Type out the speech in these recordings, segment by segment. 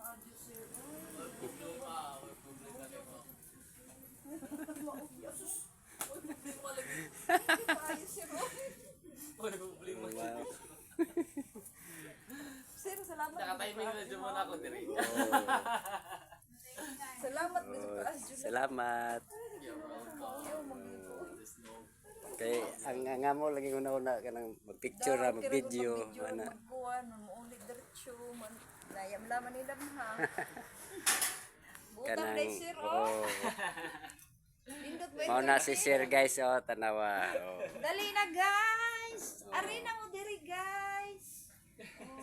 Wow. Sir, salamat. Naka-timing na dyan muna ako diri. Salamat din sa paas. Salamat. Kay ang nga mo lagi una-una ka nang mag-picture na mag-video ana. Magkuhan, mamuulit diretso, nayam laman nila ha. Butang Kanang day sir, oh. Lindot ba Mao na si Sir guys oh tanawa. Oh. Dali na guys. Ari na mo diri guys.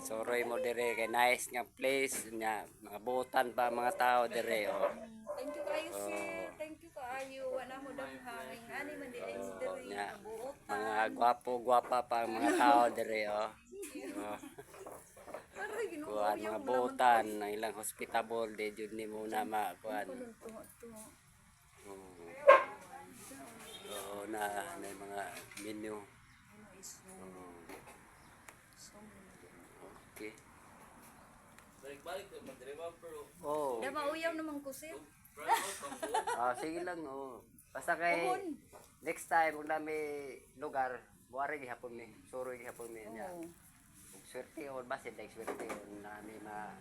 Soroy mo dire kay nice nga place nya mga butan pa mga tao dire oh. Thank you kayo sir. Thank you kaayo. Wala mo daghang ani man dili diri. Nya Buot. mga gwapo-gwapa pa ang mga tao dire oh. Oh. Aray Ginoo. Kuan mga butan ang ilang hospitable de jud ni muna makuan. Oo na mga menu. Okay. Balik-balik ko madre ba pero Oh. Da mauyaw naman ko sir. Sige lang oh. Basta kay next time kung may lugar, buwari gihapon mi. Suroy gihapon mi niya. Swerte on ba sila swerte on na may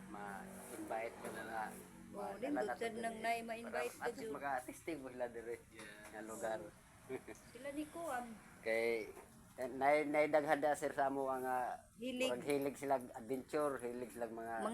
ma-invite ko na Lindot dyan nang ma-invite ka at least dyan. maka-testing mo sila dire nga lugar. Sila ni Kuan. Kay naidaghan da sir sa mo ang Hilig. hilig sila adventure, hilig sila mga